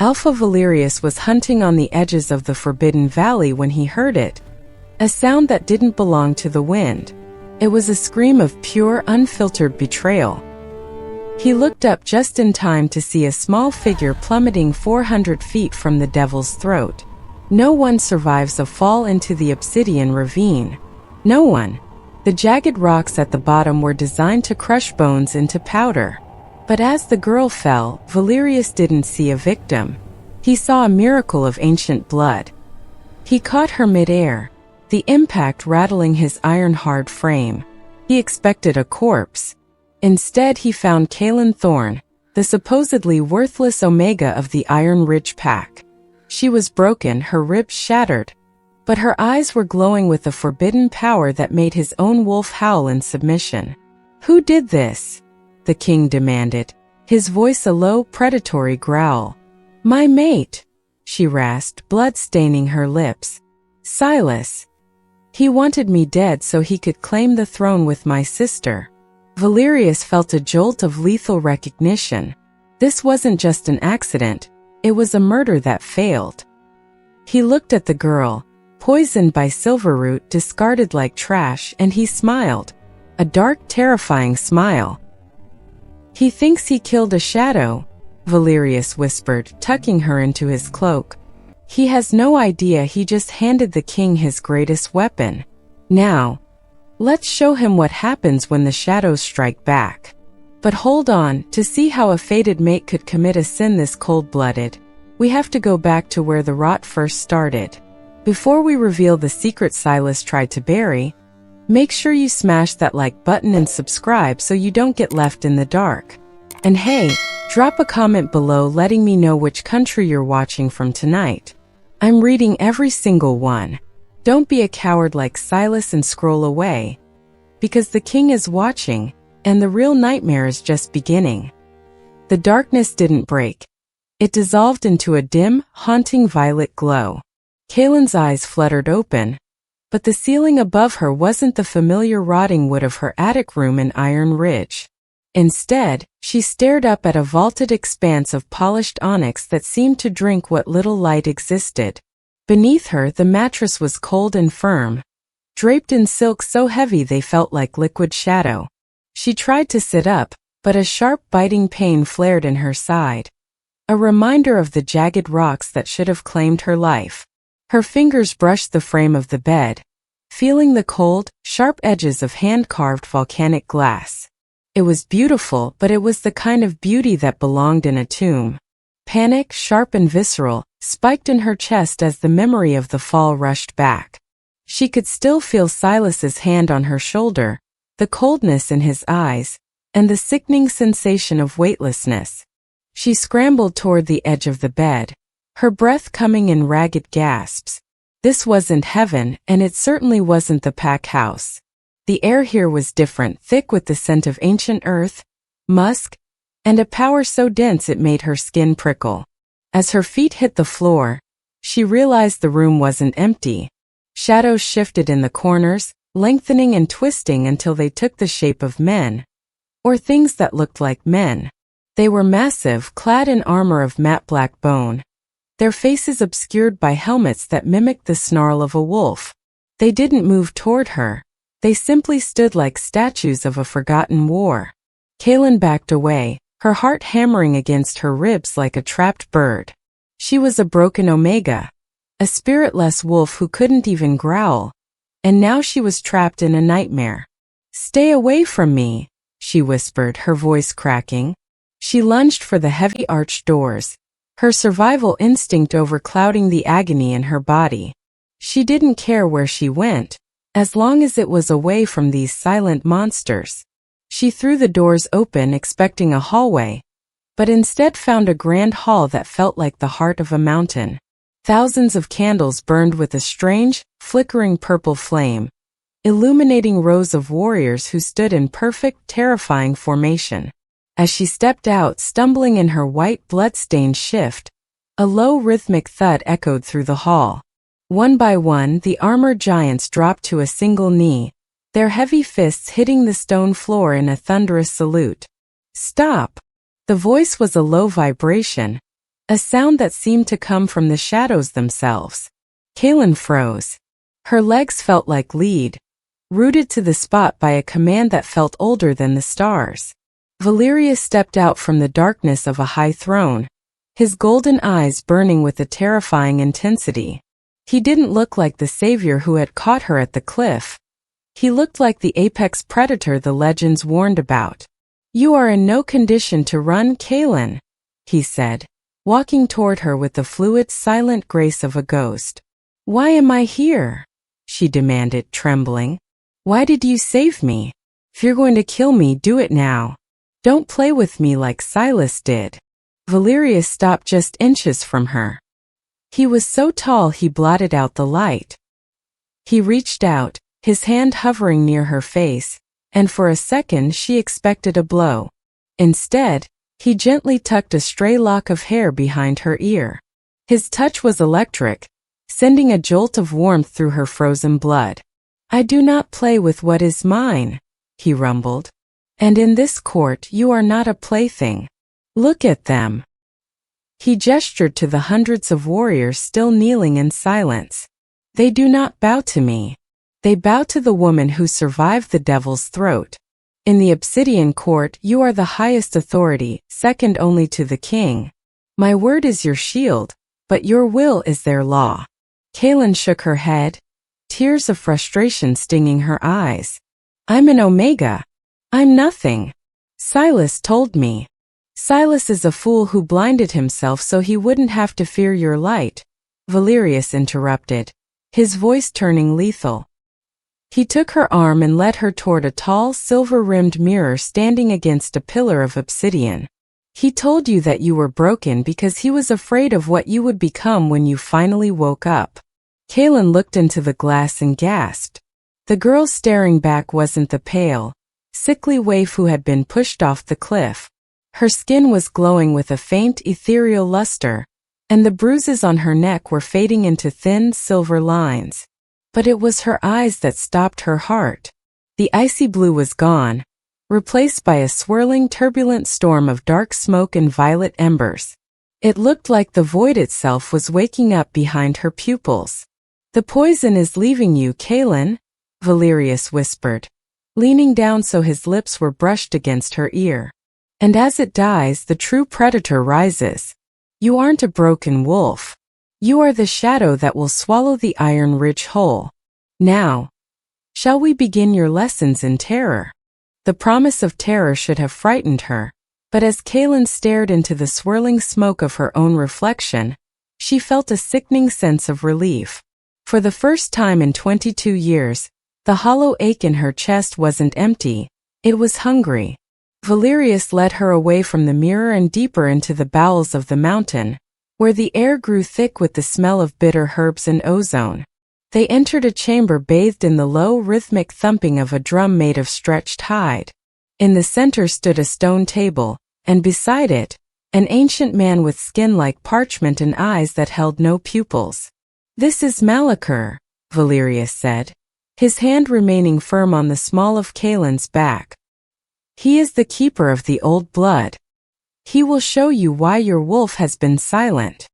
Alpha Valerius was hunting on the edges of the Forbidden Valley when he heard it, a sound that didn't belong to the wind. It was a scream of pure, unfiltered betrayal. He looked up just in time to see a small figure plummeting 400 feet from the devil's throat. No one survives a fall into the obsidian ravine. No one. The jagged rocks at the bottom were designed to crush bones into powder. But as the girl fell, Valerius didn't see a victim. He saw a miracle of ancient blood. He caught her mid-air, the impact rattling his iron-hard frame. He expected a corpse. Instead, he found Kaelen Thorne, the supposedly worthless Omega of the Iron Ridge Pack. She was broken, her ribs shattered, but her eyes were glowing with a forbidden power that made his own wolf howl in submission. "Who did this?" the king demanded, his voice a low, predatory growl. "My mate," she rasped, blood staining her lips. "Silas. He wanted me dead so he could claim the throne with my sister." Valerius felt a jolt of lethal recognition. This wasn't just an accident, it was a murder that failed. He looked at the girl, poisoned by silverroot, discarded like trash, and he smiled. A dark, terrifying smile. "He thinks he killed a shadow," Valerius whispered, tucking her into his cloak. "He has no idea he just handed the king his greatest weapon. Now, let's show him what happens when the shadows strike back." But hold on, to see how a fated mate could commit a sin this cold-blooded, we have to go back to where the rot first started. Before we reveal the secret Silas tried to bury, make sure you smash that like button and subscribe so you don't get left in the dark. And hey, drop a comment below letting me know which country you're watching from tonight. I'm reading every single one. Don't be a coward like Silas and scroll away, because the king is watching, and the real nightmare is just beginning. The darkness didn't break. It dissolved into a dim, haunting violet glow. Kaelen's eyes fluttered open, but the ceiling above her wasn't the familiar rotting wood of her attic room in Iron Ridge. Instead, she stared up at a vaulted expanse of polished onyx that seemed to drink what little light existed. Beneath her, the mattress was cold and firm, draped in silk so heavy they felt like liquid shadow. She tried to sit up, but a sharp, biting pain flared in her side, a reminder of the jagged rocks that should have claimed her life. Her fingers brushed the frame of the bed, feeling the cold, sharp edges of hand-carved volcanic glass. It was beautiful, but it was the kind of beauty that belonged in a tomb. Panic, sharp and visceral, spiked in her chest as the memory of the fall rushed back. She could still feel Silas's hand on her shoulder, the coldness in his eyes, and the sickening sensation of weightlessness. She scrambled toward the edge of the bed, her breath coming in ragged gasps. This wasn't heaven, and it certainly wasn't the pack house. The air here was different, thick with the scent of ancient earth, musk, and a power so dense it made her skin prickle. As her feet hit the floor, she realized the room wasn't empty. Shadows shifted in the corners, lengthening and twisting until they took the shape of men, or things that looked like men. They were massive, clad in armor of matte black bone, their faces obscured by helmets that mimicked the snarl of a wolf. They didn't move toward her. They simply stood like statues of a forgotten war. Kaelen backed away, her heart hammering against her ribs like a trapped bird. She was a broken Omega, a spiritless wolf who couldn't even growl, and now she was trapped in a nightmare. "Stay away from me," she whispered, her voice cracking. She lunged for the heavy arched doors, her survival instinct overclouding the agony in her body. She didn't care where she went, as long as it was away from these silent monsters. She threw the doors open expecting a hallway, but instead found a grand hall that felt like the heart of a mountain. Thousands of candles burned with a strange, flickering purple flame, illuminating rows of warriors who stood in perfect, terrifying formation. As she stepped out, stumbling in her white, blood-stained shift, a low, rhythmic thud echoed through the hall. One by one, the armored giants dropped to a single knee, their heavy fists hitting the stone floor in a thunderous salute. "Stop!" The voice was a low vibration, a sound that seemed to come from the shadows themselves. Kaelen froze. Her legs felt like lead, rooted to the spot by a command that felt older than the stars. Valerius stepped out from the darkness of a high throne, his golden eyes burning with a terrifying intensity. He didn't look like the savior who had caught her at the cliff. He looked like the apex predator the legends warned about. "You are in no condition to run, Kaelen," he said, walking toward her with the fluid, silent grace of a ghost. "Why am I here?" she demanded, trembling. "Why did you save me? If you're going to kill me, do it now. Don't play with me like Silas did." Valerius stopped just inches from her. He was so tall he blotted out the light. He reached out, his hand hovering near her face, and for a second she expected a blow. Instead, he gently tucked a stray lock of hair behind her ear. His touch was electric, sending a jolt of warmth through her frozen blood. "I do not play with what is mine," he rumbled. "And in this court you are not a plaything. Look at them." He gestured to the hundreds of warriors still kneeling in silence. "They do not bow to me. They bow to the woman who survived the devil's throat. In the Obsidian Court you are the highest authority, second only to the king. My word is your shield, but your will is their law." Kaelen shook her head, tears of frustration stinging her eyes. "I'm an Omega. I'm nothing. Silas told me. Silas is a fool who blinded himself so he wouldn't have to fear your light," Valerius interrupted, his voice turning lethal. He took her arm and led her toward a tall, silver-rimmed mirror standing against a pillar of obsidian. "He told you that you were broken because he was afraid of what you would become when you finally woke up." Kaelen looked into the glass and gasped. The girl staring back wasn't the pale, sickly waif who had been pushed off the cliff. Her skin was glowing with a faint ethereal luster, and the bruises on her neck were fading into thin silver lines. But it was her eyes that stopped her heart. The icy blue was gone, replaced by a swirling, turbulent storm of dark smoke and violet embers. It looked like the void itself was waking up behind her pupils. "The poison is leaving you, Kaelen," Valerius whispered, leaning down so his lips were brushed against her ear. "And as it dies, the true predator rises. You aren't a broken wolf. You are the shadow that will swallow the Iron Ridge whole. Now, shall we begin your lessons in terror?" The promise of terror should have frightened her, but as Kaelen stared into the swirling smoke of her own reflection, she felt a sickening sense of relief. For the first time in 22 years, the hollow ache in her chest wasn't empty, it was hungry. Valerius led her away from the mirror and deeper into the bowels of the mountain, where the air grew thick with the smell of bitter herbs and ozone. They entered a chamber bathed in the low, rhythmic thumping of a drum made of stretched hide. In the center stood a stone table, and beside it, an ancient man with skin like parchment and eyes that held no pupils. "This is Malachor," Valerius said, his hand remaining firm on the small of Kaelen's back. "He is the keeper of the old blood. He will show you why your wolf has been silent."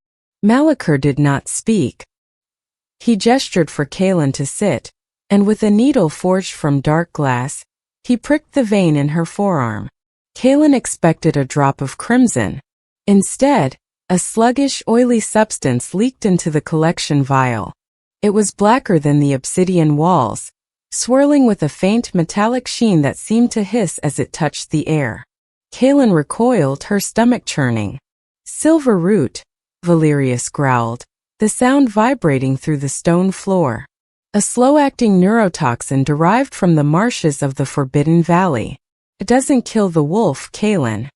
Malachor did not speak. He gestured for Kaelen to sit, and with a needle forged from dark glass, he pricked the vein in her forearm. Kaelen expected a drop of crimson. Instead, a sluggish, oily substance leaked into the collection vial. It was blacker than the obsidian walls, swirling with a faint metallic sheen that seemed to hiss as it touched the air. Kaelen recoiled, her stomach churning. "Silver root," Valerius growled, the sound vibrating through the stone floor. "A slow-acting neurotoxin derived from the marshes of the Forbidden Valley. It doesn't kill the wolf, Kaelen.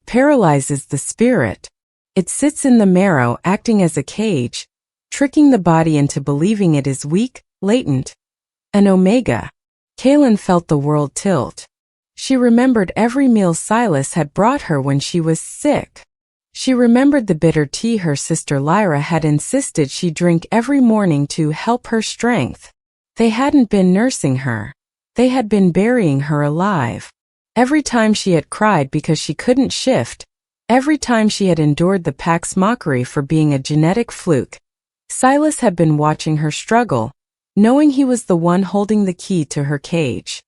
Paralyzes the spirit. It sits in the marrow, acting as a cage, tricking the body into believing it is weak, latent. An Omega." Kaelen felt the world tilt. She remembered every meal Silas had brought her when she was sick. She remembered the bitter tea her sister Lyra had insisted she drink every morning to help her strength. They hadn't been nursing her. They had been burying her alive. Every time she had cried because she couldn't shift, Every time she had endured the pack's mockery for being a genetic fluke, Silas had been watching her struggle, knowing he was the one holding the key to her cage.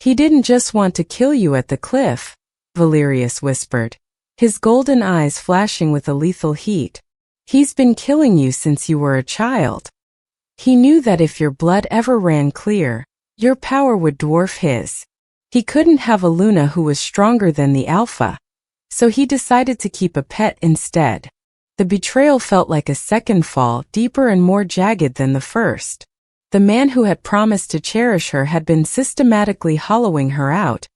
"He didn't just want to kill you at the cliff," Valerius whispered, his golden eyes flashing with a lethal heat. "He's been killing you since you were a child. He knew that if your blood ever ran clear, your power would dwarf his. He couldn't have a Luna who was stronger than the Alpha, so he decided to keep a pet instead." The betrayal felt like a second fall, deeper and more jagged than the first. The man who had promised to cherish her had been systematically hollowing her out,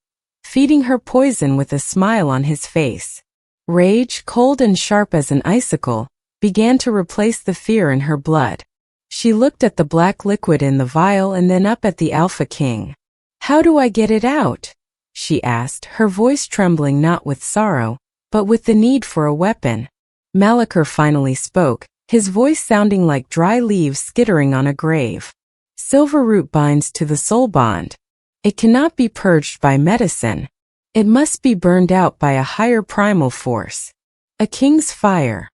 feeding her poison with a smile on his face. Rage, cold and sharp as an icicle, began to replace the fear in her blood. She looked at the black liquid in the vial and then up at the Alpha King. "How do I get it out?" she asked, her voice trembling not with sorrow, but with the need for a weapon. Malachor finally spoke, his voice sounding like dry leaves skittering on a grave. "Silver root binds to the soul bond. It cannot be purged by medicine. It must be burned out by a higher primal force. A king's fire."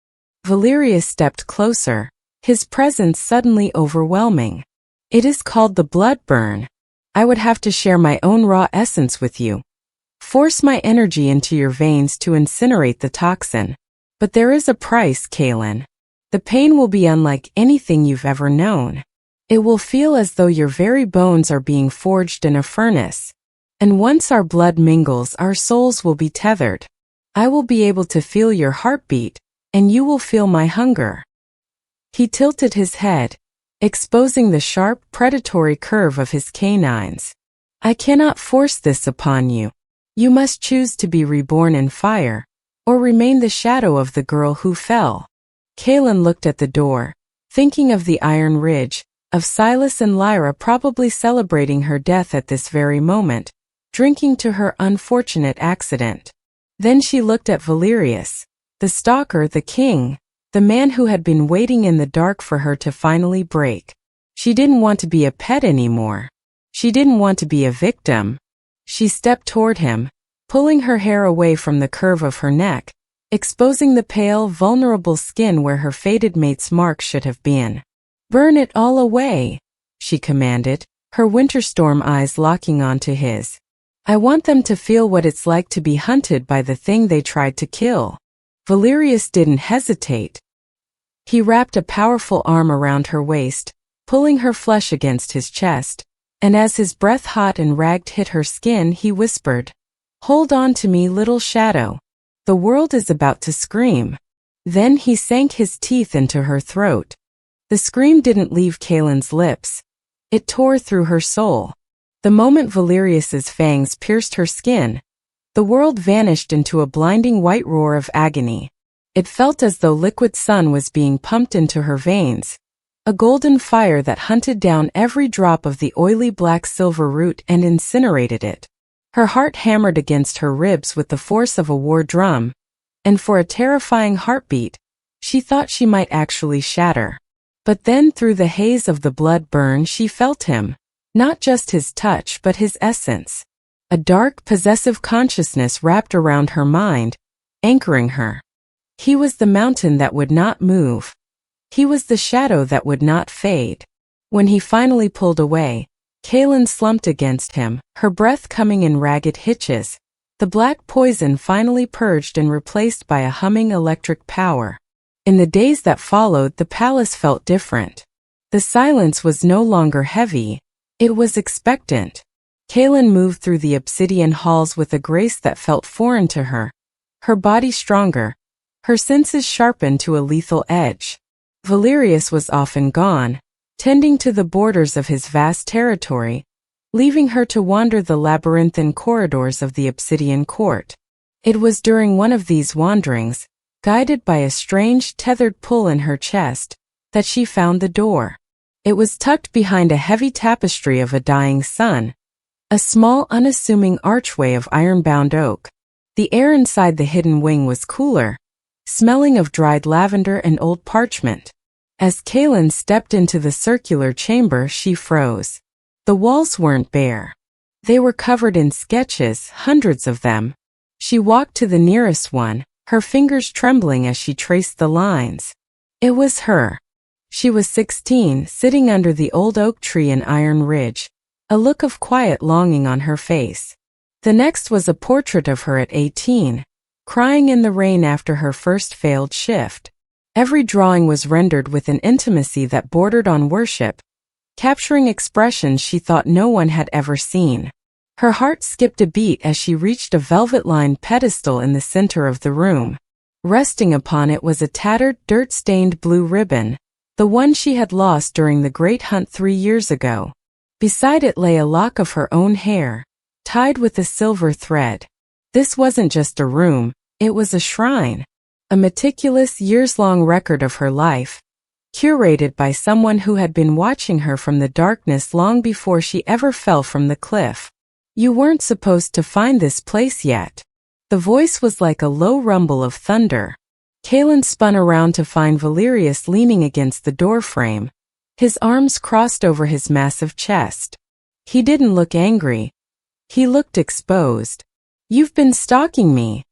Valerius stepped closer, his presence suddenly overwhelming. "It is called the blood burn. I would have to share my own raw essence with you. Force my energy into your veins to incinerate the toxin. But there is a price, Kaelen. The pain will be unlike anything you've ever known. It will feel as though your very bones are being forged in a furnace. And once our blood mingles, our souls will be tethered. I will be able to feel your heartbeat, and you will feel my hunger." He tilted his head, exposing the sharp, predatory curve of his canines. "I cannot force this upon you. You must choose to be reborn in fire, or remain the shadow of the girl who fell." Kaelen looked at the door, thinking of the Iron Ridge, of Silas and Lyra probably celebrating her death at this very moment, drinking to her unfortunate accident. Then she looked at Valerius, the stalker, the king, the man who had been waiting in the dark for her to finally break. She didn't want to be a pet anymore. She didn't want to be a victim. She stepped toward him, pulling her hair away from the curve of her neck, exposing the pale, vulnerable skin where her fated mate's mark should have been. "Burn it all away," she commanded, her winterstorm eyes locking onto his. "I want them to feel what it's like to be hunted by the thing they tried to kill." Valerius didn't hesitate. He wrapped a powerful arm around her waist, pulling her flesh against his chest, and as his breath hot and ragged hit her skin, he whispered, "Hold on to me, little shadow. The world is about to scream." Then he sank his teeth into her throat. The scream didn't leave Kaelen's lips. It tore through her soul. The moment Valerius's fangs pierced her skin, the world vanished into a blinding white roar of agony. It felt as though liquid sun was being pumped into her veins, a golden fire that hunted down every drop of the oily black silver root and incinerated it. Her heart hammered against her ribs with the force of a war drum, and for a terrifying heartbeat, she thought she might actually shatter. But then through the haze of the blood burn she felt him, not just his touch but his essence. A dark, possessive consciousness wrapped around her mind, anchoring her. He was the mountain that would not move. He was the shadow that would not fade. When he finally pulled away, Kaelen slumped against him, her breath coming in ragged hitches, the black poison finally purged and replaced by a humming electric power. In the days that followed, the palace felt different. The silence was no longer heavy, it was expectant. Kaelen moved through the obsidian halls with a grace that felt foreign to her, her body stronger, her senses sharpened to a lethal edge. Valerius was often gone, tending to the borders of his vast territory, leaving her to wander the labyrinthine corridors of the Obsidian Court. It was during one of these wanderings, guided by a strange tethered pull in her chest, that she found the door. It was tucked behind a heavy tapestry of a dying sun, a small unassuming archway of iron-bound oak. The air inside the hidden wing was cooler, smelling of dried lavender and old parchment. As Kaelen stepped into the circular chamber, she froze. The walls weren't bare. They were covered in sketches, hundreds of them. She walked to the nearest one, her fingers trembling as she traced the lines. It was her. She was 16, sitting under the old oak tree in Iron Ridge, a look of quiet longing on her face. The next was a portrait of her at 18, crying in the rain after her first failed shift. Every drawing was rendered with an intimacy that bordered on worship, capturing expressions she thought no one had ever seen. Her heart skipped a beat as she reached a velvet-lined pedestal in the center of the room. Resting upon it was a tattered, dirt-stained blue ribbon, the one she had lost during the Great Hunt 3 years ago. Beside it lay a lock of her own hair, tied with a silver thread. This wasn't just a room, it was a shrine, a meticulous years-long record of her life, curated by someone who had been watching her from the darkness long before she ever fell from the cliff. You weren't supposed to find this place yet. The voice was like a low rumble of thunder. Kaelen spun around to find Valerius leaning against the doorframe, his arms crossed over his massive chest. He didn't look angry. He looked exposed. "You've been stalking me,"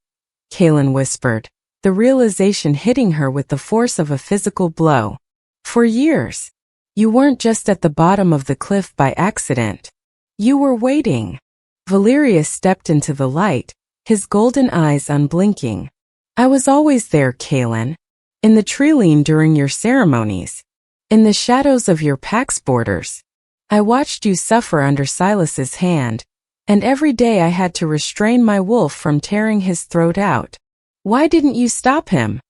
Kaelen whispered, the realization hitting her with the force of a physical blow. "For years. You weren't just at the bottom of the cliff by accident. You were waiting." Valerius stepped into the light, his golden eyes unblinking. "I was always there, Kaelen. In the treeline during your ceremonies. In the shadows of your pack's borders. I watched you suffer under Silas's hand, and every day I had to restrain my wolf from tearing his throat out. Why didn't you stop him?"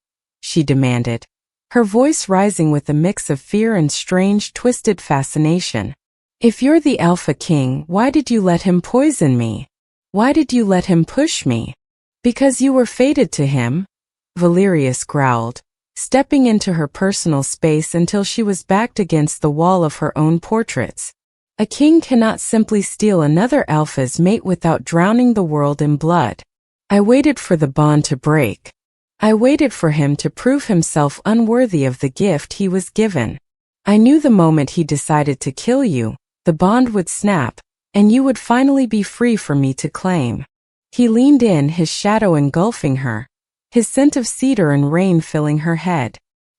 she demanded, her voice rising with a mix of fear and strange, twisted fascination. "If you're the Alpha King, why did you let him poison me? Why did you let him push me?" "Because you were fated to him," Valerius growled, stepping into her personal space until she was backed against the wall of her own portraits. "A king cannot simply steal another alpha's mate without drowning the world in blood. I waited for the bond to break. I waited for him to prove himself unworthy of the gift he was given. I knew the moment he decided to kill you, the bond would snap, and you would finally be free for me to claim." He leaned in, his shadow engulfing her, his scent of cedar and rain filling her head.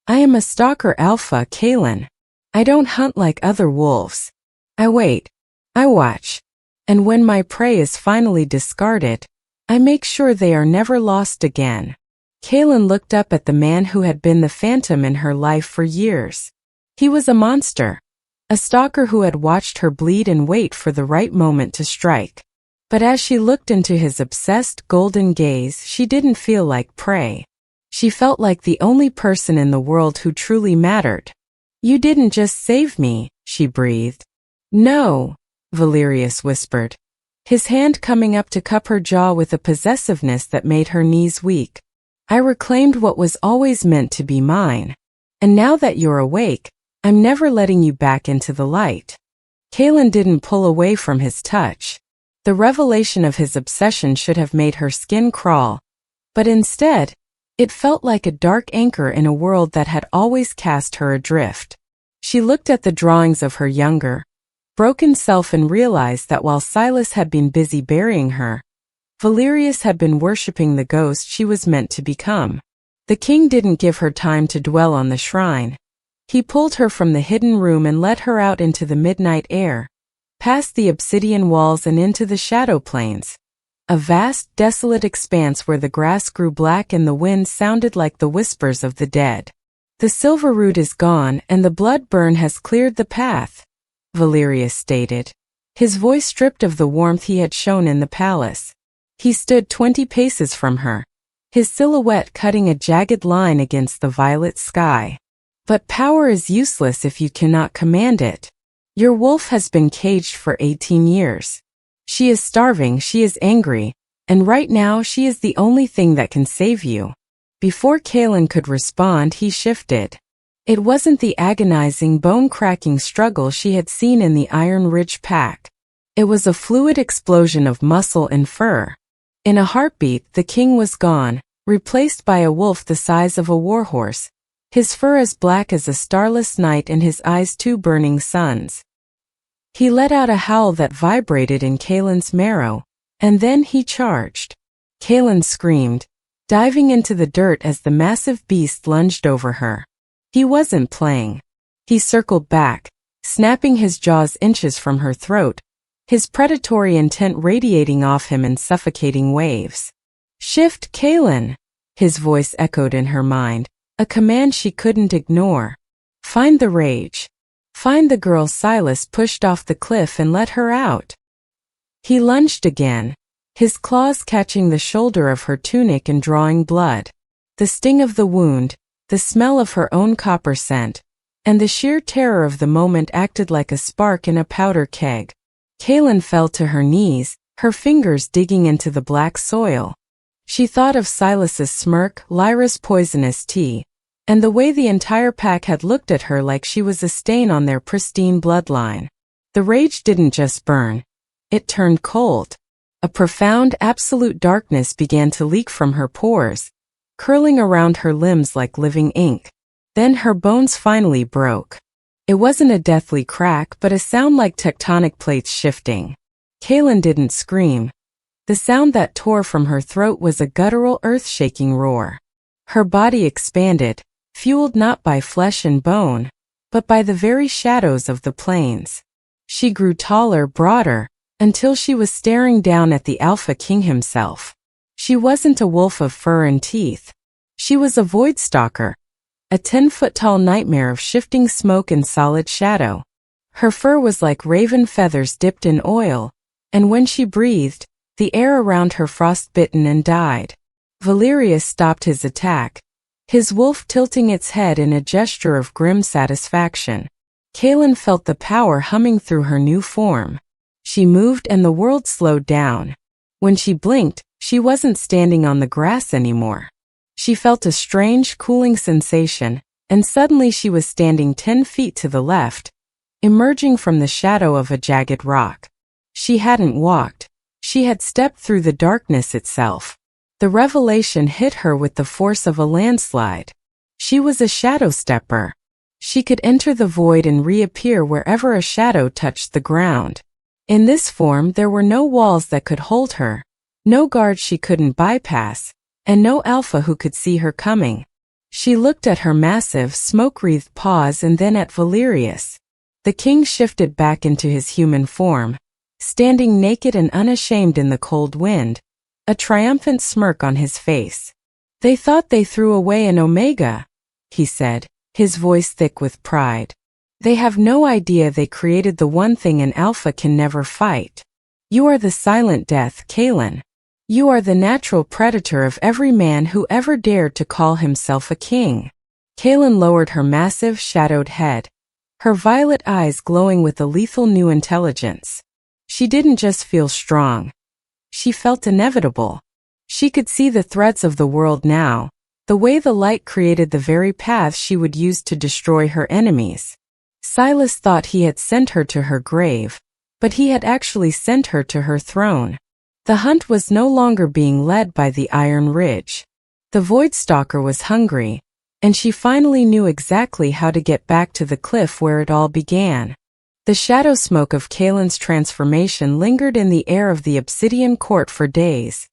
"I am a stalker alpha, Kaelen. I don't hunt like other wolves. I wait. I watch. And when my prey is finally discarded, I make sure they are never lost again." Kaelen looked up at the man who had been the phantom in her life for years. He was a monster, a stalker who had watched her bleed and wait for the right moment to strike. But as she looked into his obsessed golden gaze, she didn't feel like prey. She felt like the only person in the world who truly mattered. "You didn't just save me," she breathed. "No," Valerius whispered, his hand coming up to cup her jaw with a possessiveness that made her knees weak. "I reclaimed what was always meant to be mine. And now that you're awake, I'm never letting you back into the light." Kaelen didn't pull away from his touch. The revelation of his obsession should have made her skin crawl, but instead, it felt like a dark anchor in a world that had always cast her adrift. She looked at the drawings of her younger, broken self and realized that while Silas had been busy burying her, Valerius had been worshipping the ghost she was meant to become. The king didn't give her time to dwell on the shrine. He pulled her from the hidden room and led her out into the midnight air, past the obsidian walls and into the shadow plains, a vast, desolate expanse where the grass grew black and the wind sounded like the whispers of the dead. "The silver root is gone and the blood burn has cleared the path," Valerius stated, his voice stripped of the warmth he had shown in the palace. He stood 20 paces from her, his silhouette cutting a jagged line against the violet sky. "But power is useless if you cannot command it. Your wolf has been caged for 18 years. She is starving, she is angry, and right now she is the only thing that can save you." Before Kaelen could respond, he shifted. It wasn't the agonizing, bone-cracking struggle she had seen in the Iron Ridge pack. It was a fluid explosion of muscle and fur. In a heartbeat, the king was gone, replaced by a wolf the size of a warhorse, his fur as black as a starless night and his eyes 2 burning suns. He let out a howl that vibrated in Kaelen's marrow, and then he charged. Kaelen screamed, diving into the dirt as the massive beast lunged over her. He wasn't playing. He circled back, snapping his jaws inches from her throat, his predatory intent radiating off him in suffocating waves. "Shift, Kaelen!" His voice echoed in her mind, a command she couldn't ignore. "Find the rage. Find the girl Silas pushed off the cliff and let her out." He lunged again, his claws catching the shoulder of her tunic and drawing blood. The sting of the wound, the smell of her own copper scent, and the sheer terror of the moment acted like a spark in a powder keg. Kaelen fell to her knees, her fingers digging into the black soil. She thought of Silas's smirk, Lyra's poisonous tea, and the way the entire pack had looked at her like she was a stain on their pristine bloodline. The rage didn't just burn. It turned cold. A profound, absolute darkness began to leak from her pores, curling around her limbs like living ink. Then her bones finally broke. It wasn't a deathly crack but a sound like tectonic plates shifting. Kaelen didn't scream. The sound that tore from her throat was a guttural, earth-shaking roar. Her body expanded, fueled not by flesh and bone, but by the very shadows of the plains. She grew taller, broader, until she was staring down at the Alpha King himself. She wasn't a wolf of fur and teeth. She was a void stalker, a 10-foot-tall nightmare of shifting smoke and solid shadow. Her fur was like raven feathers dipped in oil, and when she breathed, the air around her frostbitten and died. Valerius stopped his attack, his wolf tilting its head in a gesture of grim satisfaction. Kaelen felt the power humming through her new form. She moved and the world slowed down. When she blinked, she wasn't standing on the grass anymore. She felt a strange, cooling sensation, and suddenly she was standing 10 feet to the left, emerging from the shadow of a jagged rock. She hadn't walked. She had stepped through the darkness itself. The revelation hit her with the force of a landslide. She was a shadow stepper. She could enter the void and reappear wherever a shadow touched the ground. In this form there were no walls that could hold her, no guards she couldn't bypass, and no alpha who could see her coming. She looked at her massive, smoke-wreathed paws and then at Valerius. The king shifted back into his human form, standing naked and unashamed in the cold wind, a triumphant smirk on his face. "They thought they threw away an Omega," he said, his voice thick with pride. "They have no idea they created the one thing an alpha can never fight. You are the silent death, Kaelen. You are the natural predator of every man who ever dared to call himself a king." Kaelen lowered her massive, shadowed head, her violet eyes glowing with a lethal new intelligence. She didn't just feel strong. She felt inevitable. She could see the threats of the world now, the way the light created the very paths she would use to destroy her enemies. Silas thought he had sent her to her grave, but he had actually sent her to her throne. The hunt was no longer being led by the Iron Ridge. The Void Stalker was hungry, and she finally knew exactly how to get back to the cliff where it all began. The shadow smoke of Kaelen's transformation lingered in the air of the Obsidian Court for days,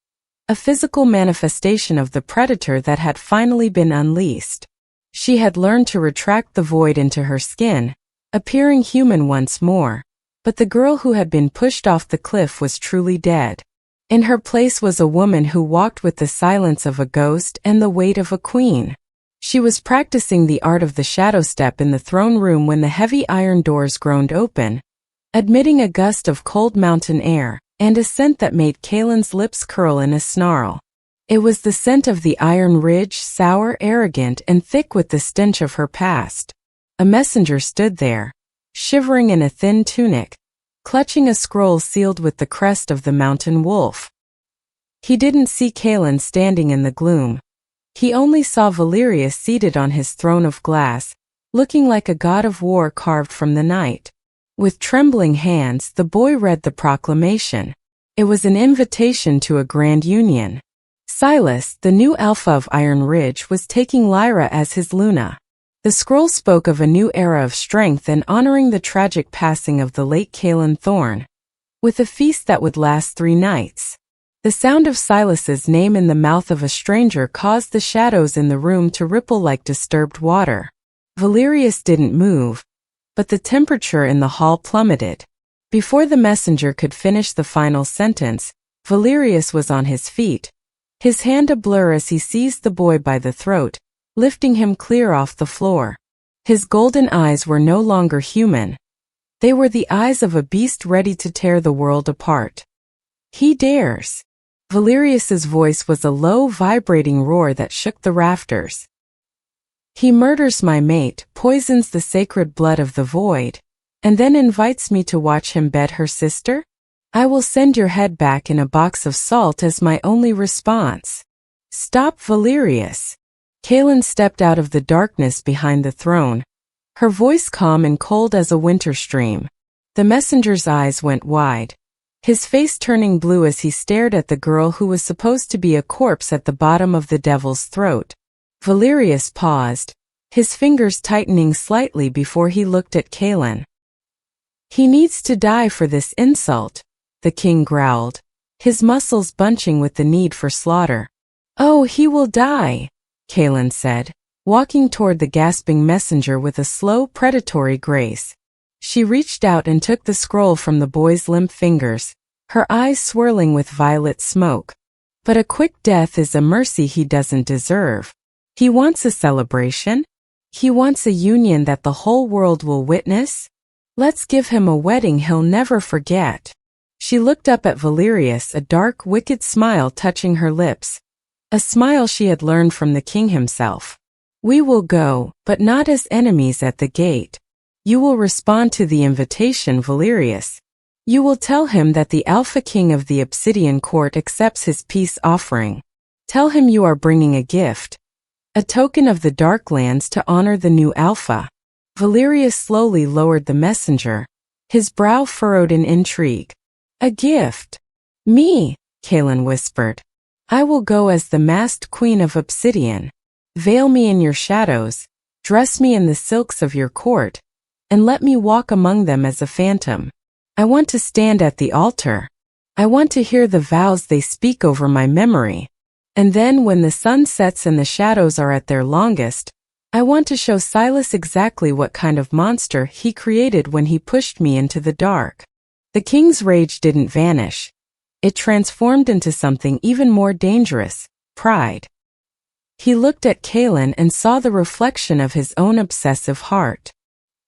a physical manifestation of the predator that had finally been unleashed. She had learned to retract the void into her skin, appearing human once more, but the girl who had been pushed off the cliff was truly dead. In her place was a woman who walked with the silence of a ghost and the weight of a queen. She was practicing the art of the shadow step in the throne room when the heavy iron doors groaned open, admitting a gust of cold mountain air, and a scent that made Kaelen's lips curl in a snarl. It was the scent of the Iron Ridge, sour, arrogant, and thick with the stench of her past. A messenger stood there, shivering in a thin tunic, clutching a scroll sealed with the crest of the mountain wolf. He didn't see Kaelen standing in the gloom. He only saw Valerius seated on his throne of glass, looking like a god of war carved from the night. With trembling hands, the boy read the proclamation. It was an invitation to a grand union. Silas, the new alpha of Iron Ridge, was taking Lyra as his Luna. The scroll spoke of a new era of strength and honoring the tragic passing of the late Kaelen Thorne, with a feast that would last 3 nights. The sound of Silas's name in the mouth of a stranger caused the shadows in the room to ripple like disturbed water. Valerius didn't move, but the temperature in the hall plummeted. Before the messenger could finish the final sentence, Valerius was on his feet, his hand a blur as he seized the boy by the throat, lifting him clear off the floor. His golden eyes were no longer human. They were the eyes of a beast ready to tear the world apart. He dares. Valerius's voice was a low, vibrating roar that shook the rafters. He murders my mate, poisons the sacred blood of the void, and then invites me to watch him bed her sister? I will send your head back in a box of salt as my only response. Stop, Valerius. Kaelen stepped out of the darkness behind the throne, her voice calm and cold as a winter stream. The messenger's eyes went wide, his face turning blue as he stared at the girl who was supposed to be a corpse at the bottom of the devil's throat. Valerius paused, his fingers tightening slightly before he looked at Kaelen. He needs to die for this insult, the king growled, his muscles bunching with the need for slaughter. Oh, he will die, Kaelen said, walking toward the gasping messenger with a slow, predatory grace. She reached out and took the scroll from the boy's limp fingers, her eyes swirling with violet smoke. But a quick death is a mercy he doesn't deserve. He wants a celebration. He wants a union that the whole world will witness. Let's give him a wedding he'll never forget. She looked up at Valerius, a dark, wicked smile touching her lips, a smile she had learned from the king himself. We will go, but not as enemies at the gate. You will respond to the invitation, Valerius. You will tell him that the Alpha King of the Obsidian Court accepts his peace offering. Tell him you are bringing a gift, a token of the Darklands to honor the new Alpha. Valerius slowly lowered the messenger, his brow furrowed in intrigue. A gift? Me, Kaelen whispered. I will go as the masked queen of Obsidian. Veil me in your shadows, dress me in the silks of your court, and let me walk among them as a phantom. I want to stand at the altar. I want to hear the vows they speak over my memory. And then when the sun sets and the shadows are at their longest, I want to show Silas exactly what kind of monster he created when he pushed me into the dark. The king's rage didn't vanish. It transformed into something even more dangerous, pride. He looked at Kaelen and saw the reflection of his own obsessive heart.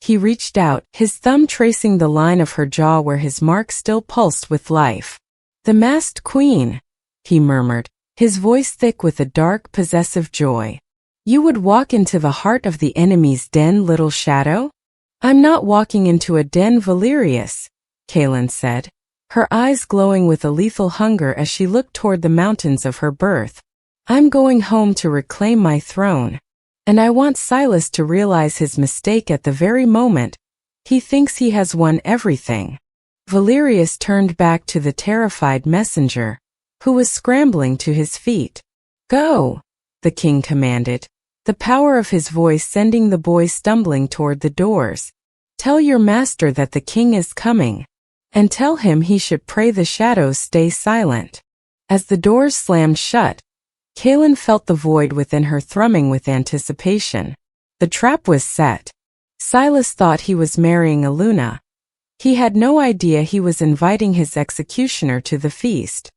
He reached out, his thumb tracing the line of her jaw where his mark still pulsed with life. The masked queen, he murmured, his voice thick with a dark, possessive joy. You would walk into the heart of the enemy's den, little shadow? I'm not walking into a den, Valerius, Kaelen said, her eyes glowing with a lethal hunger as she looked toward the mountains of her birth. I'm going home to reclaim my throne. And I want Silas to realize his mistake at the very moment he thinks he has won everything. Valerius turned back to the terrified messenger, who was scrambling to his feet. Go, the king commanded, the power of his voice sending the boy stumbling toward the doors. Tell your master that the king is coming, and tell him he should pray the shadows stay silent. As the doors slammed shut, Kaelen felt the void within her thrumming with anticipation. The trap was set. Silas thought he was marrying Aluna. He had no idea he was inviting his executioner to the feast.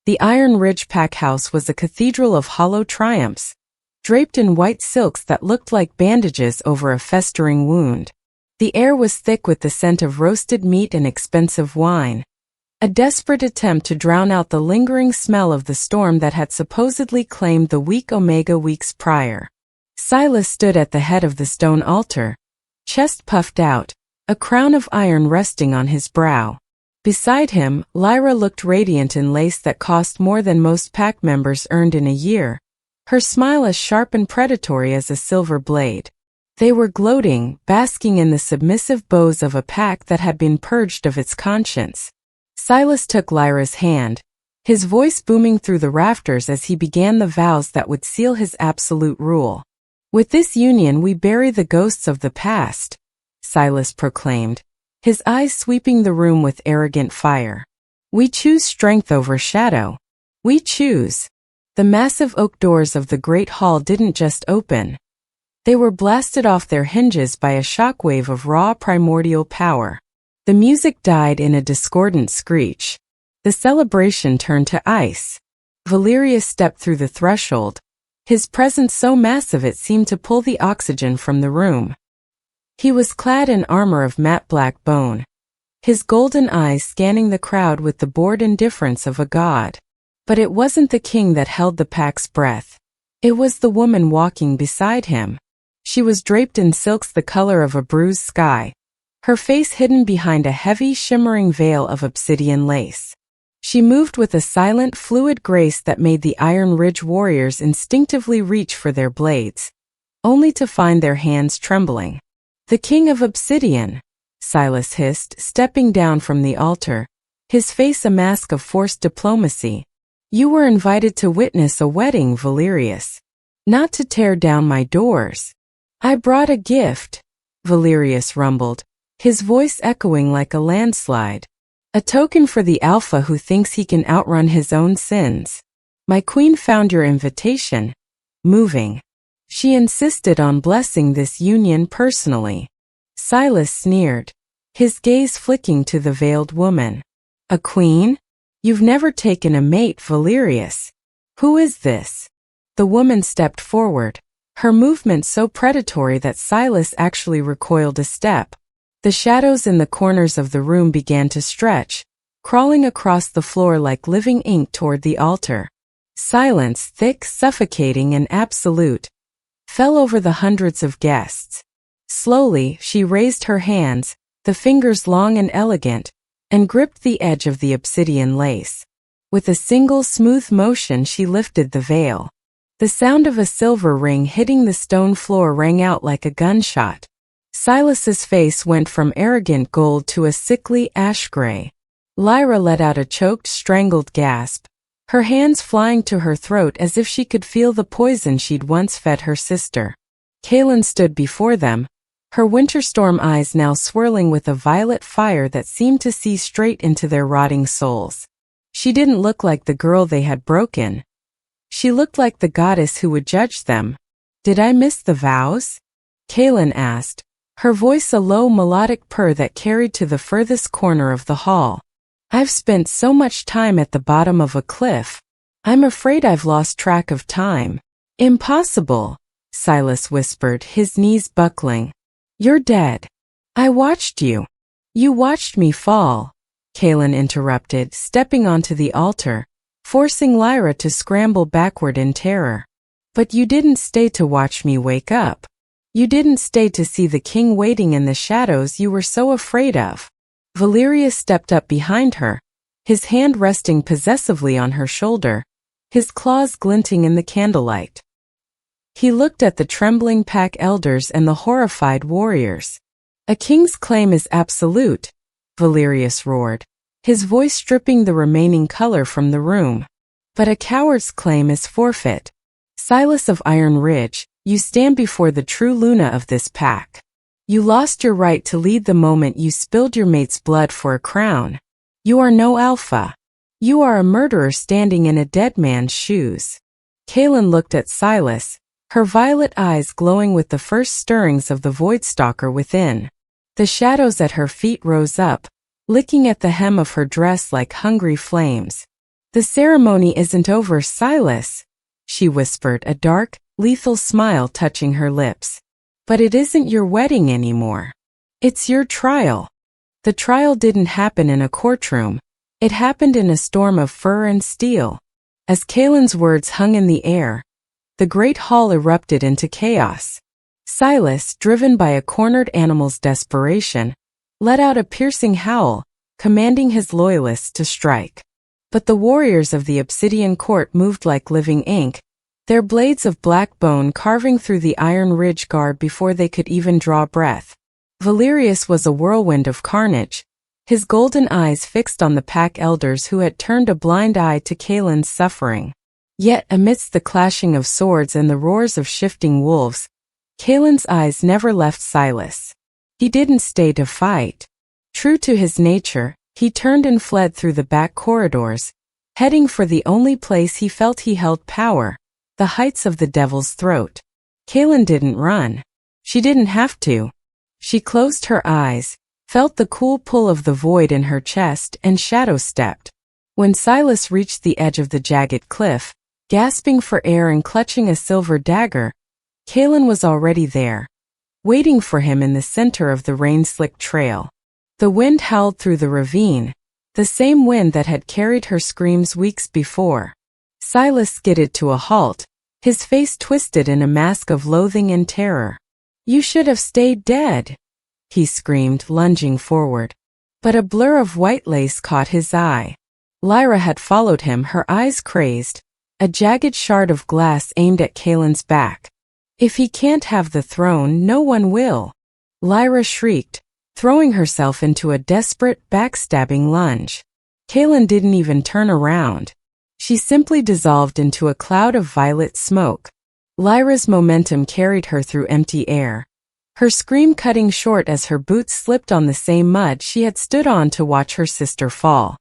The Iron Ridge pack house was a cathedral of hollow triumphs, draped in white silks that looked like bandages over a festering wound. The air was thick with the scent of roasted meat and expensive wine, a desperate attempt to drown out the lingering smell of the storm that had supposedly claimed the week Omega weeks prior. Silas stood at the head of the stone altar, chest puffed out, a crown of iron resting on his brow. Beside him, Lyra looked radiant in lace that cost more than most pack members earned in a year, her smile as sharp and predatory as a silver blade. They were gloating, basking in the submissive bows of a pack that had been purged of its conscience. Silas took Lyra's hand, his voice booming through the rafters as he began the vows that would seal his absolute rule. With this union we bury the ghosts of the past, Silas proclaimed, his eyes sweeping the room with arrogant fire. We choose strength over shadow. We choose. The massive oak doors of the great hall didn't just open. They were blasted off their hinges by a shockwave of raw primordial power. The music died in a discordant screech. The celebration turned to ice. Valerius stepped through the threshold, his presence so massive it seemed to pull the oxygen from the room. He was clad in armor of matte black bone, his golden eyes scanning the crowd with the bored indifference of a god. But it wasn't the king that held the pack's breath. It was the woman walking beside him. She was draped in silks the color of a bruised sky, her face hidden behind a heavy, shimmering veil of obsidian lace. She moved with a silent, fluid grace that made the Iron Ridge warriors instinctively reach for their blades, only to find their hands trembling. "The King of Obsidian," Silas hissed, stepping down from the altar, his face a mask of forced diplomacy. "You were invited to witness a wedding, Valerius, not to tear down my doors." "I brought a gift," Valerius rumbled, his voice echoing like a landslide. "A token for the alpha who thinks he can outrun his own sins. My queen found your invitation moving. She insisted on blessing this union personally." Silas sneered, his gaze flicking to the veiled woman. "A queen? You've never taken a mate, Valerius. Who is this?" The woman stepped forward, her movement so predatory that Silas actually recoiled a step. The shadows in the corners of the room began to stretch, crawling across the floor like living ink toward the altar. Silence, thick, suffocating, and absolute, fell over the hundreds of guests. Slowly, she raised her hands, the fingers long and elegant, and gripped the edge of the obsidian lace. With a single smooth motion she lifted the veil. The sound of a silver ring hitting the stone floor rang out like a gunshot. Silas's face went from arrogant gold to a sickly ash gray. Lyra let out a choked, strangled gasp, her hands flying to her throat as if she could feel the poison she'd once fed her sister. Kaelen stood before them, her winterstorm eyes now swirling with a violet fire that seemed to see straight into their rotting souls. She didn't look like the girl they had broken. She looked like the goddess who would judge them. "Did I miss the vows?" Kaelen asked, her voice a low melodic purr that carried to the furthest corner of the hall. "I've spent so much time at the bottom of a cliff. I'm afraid I've lost track of time." "Impossible," Silas whispered, his knees buckling. "You're dead. I watched you." "You watched me fall," Kaelen interrupted, stepping onto the altar, forcing Lyra to scramble backward in terror. "But you didn't stay to watch me wake up. You didn't stay to see the king waiting in the shadows you were so afraid of." Valerius stepped up behind her, his hand resting possessively on her shoulder, his claws glinting in the candlelight. He looked at the trembling pack elders and the horrified warriors. "A king's claim is absolute," Valerius roared, his voice stripping the remaining color from the room. "But a coward's claim is forfeit. Silas of Iron Ridge, you stand before the true Luna of this pack. You lost your right to lead the moment you spilled your mate's blood for a crown. You are no alpha. You are a murderer standing in a dead man's shoes." Kaelen looked at Silas, her violet eyes glowing with the first stirrings of the Voidstalker within. The shadows at her feet rose up, licking at the hem of her dress like hungry flames. "The ceremony isn't over, Silas," she whispered, a dark, lethal smile touching her lips. "But it isn't your wedding anymore. It's your trial." The trial didn't happen in a courtroom. It happened in a storm of fur and steel. As Kaelen's words hung in the air, the great hall erupted into chaos. Silas, driven by a cornered animal's desperation, let out a piercing howl, commanding his loyalists to strike. But the warriors of the Obsidian Court moved like living ink, their blades of black bone carving through the Iron Ridge guard before they could even draw breath. Valerius was a whirlwind of carnage, his golden eyes fixed on the pack elders who had turned a blind eye to Kaelen's suffering. Yet amidst the clashing of swords and the roars of shifting wolves, Kaelen's eyes never left Silas. He didn't stay to fight. True to his nature, he turned and fled through the back corridors, heading for the only place he felt he held power, the heights of the Devil's Throat. Kaelen didn't run. She didn't have to. She closed her eyes, felt the cool pull of the void in her chest, and shadow-stepped. When Silas reached the edge of the jagged cliff, gasping for air and clutching a silver dagger, Kaelen was already there, waiting for him in the center of the rain-slicked trail. The wind howled through the ravine, the same wind that had carried her screams weeks before. Silas skidded to a halt, his face twisted in a mask of loathing and terror. "You should have stayed dead," he screamed, lunging forward. But a blur of white lace caught his eye. Lyra had followed him, her eyes crazed, a jagged shard of glass aimed at Kaelen's back. "If he can't have the throne, no one will," Lyra shrieked, throwing herself into a desperate, backstabbing lunge. Kaelen didn't even turn around. She simply dissolved into a cloud of violet smoke. Lyra's momentum carried her through empty air, her scream cutting short as her boots slipped on the same mud she had stood on to watch her sister fall.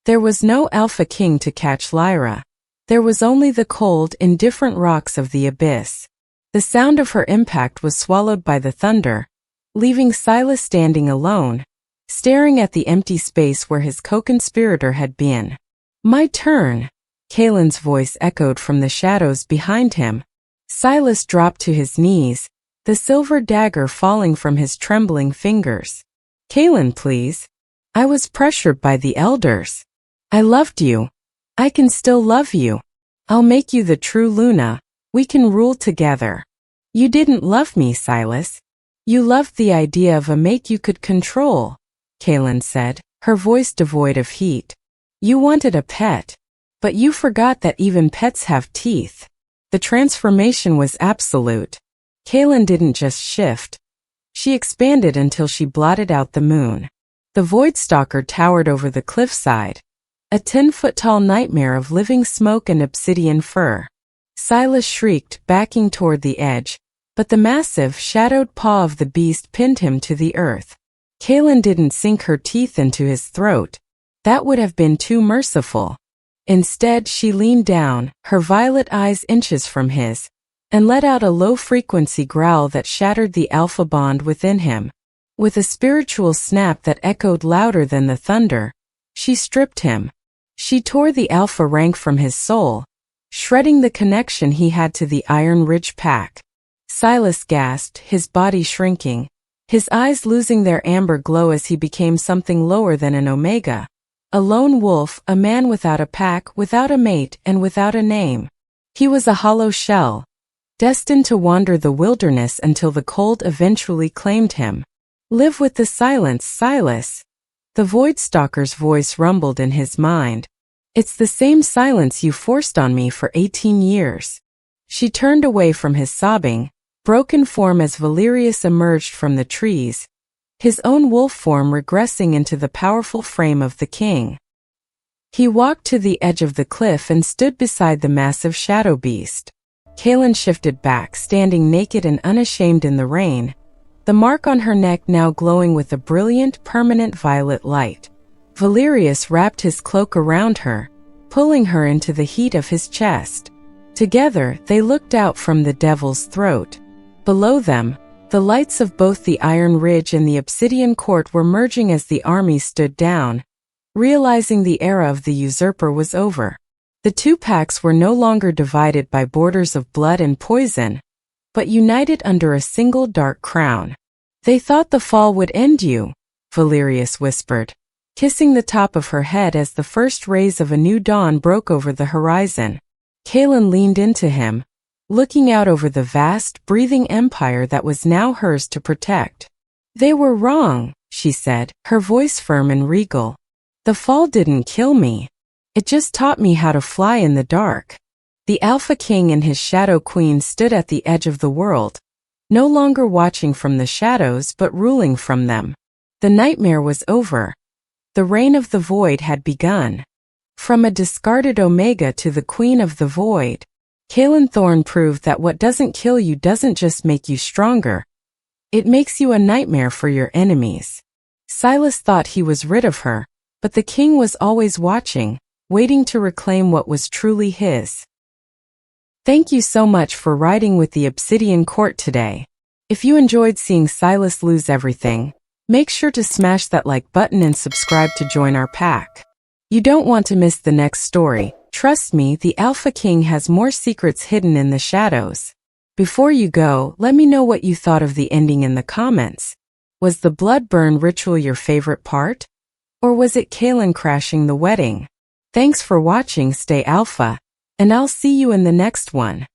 There was no Alpha King to catch Lyra. There was only the cold, indifferent rocks of the abyss. The sound of her impact was swallowed by the thunder, leaving Silas standing alone, staring at the empty space where his co-conspirator had been. "My turn," Kaelen's voice echoed from the shadows behind him. Silas dropped to his knees, the silver dagger falling from his trembling fingers. "Kaelen, please. I was pressured by the elders. I loved you. I can still love you. I'll make you the true Luna. We can rule together." "You didn't love me, Silas. You loved the idea of a mate you could control," Kaelen said, her voice devoid of heat. "You wanted a pet. But you forgot that even pets have teeth." The transformation was absolute. Kaelen didn't just shift. She expanded until she blotted out the moon. The Voidstalker towered over the cliffside, a 10-foot-tall nightmare of living smoke and obsidian fur. Silas shrieked, backing toward the edge, but the massive, shadowed paw of the beast pinned him to the earth. Kaelen didn't sink her teeth into his throat. That would have been too merciful. Instead, she leaned down, her violet eyes inches from his, and let out a low-frequency growl that shattered the alpha bond within him. With a spiritual snap that echoed louder than the thunder, she stripped him. She tore the alpha rank from his soul, shredding the connection he had to the Iron Ridge pack. Silas gasped, his body shrinking, his eyes losing their amber glow as he became something lower than an omega. A lone wolf, a man without a pack, without a mate, and without a name. He was a hollow shell, destined to wander the wilderness until the cold eventually claimed him. "Live with the silence, Silas." The Voidstalker's voice rumbled in his mind. "It's the same silence you forced on me for 18 years. She turned away from his sobbing, broken form as Valerius emerged from the trees, his own wolf form regressing into the powerful frame of the king. He walked to the edge of the cliff and stood beside the massive shadow beast. Kaelen shifted back, standing naked and unashamed in the rain, the mark on her neck now glowing with a brilliant, permanent violet light. Valerius wrapped his cloak around her, pulling her into the heat of his chest. Together, they looked out from the Devil's Throat. Below them, the lights of both the Iron Ridge and the Obsidian Court were merging as the army stood down, realizing the era of the usurper was over. The two packs were no longer divided by borders of blood and poison, but united under a single dark crown. "They thought the fall would end you," Valerius whispered, kissing the top of her head as the first rays of a new dawn broke over the horizon. Kaelen leaned into him, looking out over the vast, breathing empire that was now hers to protect. "They were wrong," she said, her voice firm and regal. "The fall didn't kill me. It just taught me how to fly in the dark." The Alpha King and his Shadow Queen stood at the edge of the world, no longer watching from the shadows but ruling from them. The nightmare was over. The reign of the void had begun. From a discarded Omega to the Queen of the Void, Kaelen Thorne proved that what doesn't kill you doesn't just make you stronger. It makes you a nightmare for your enemies. Silas thought he was rid of her, but the king was always watching, waiting to reclaim what was truly his. Thank you so much for riding with the Obsidian Court today. If you enjoyed seeing Silas lose everything, make sure to smash that like button and subscribe to join our pack. You don't want to miss the next story. Trust me, the Alpha King has more secrets hidden in the shadows. Before you go, let me know what you thought of the ending in the comments. Was the blood burn ritual your favorite part? Or was it Kaelen crashing the wedding? Thanks for watching, stay alpha, and I'll see you in the next one.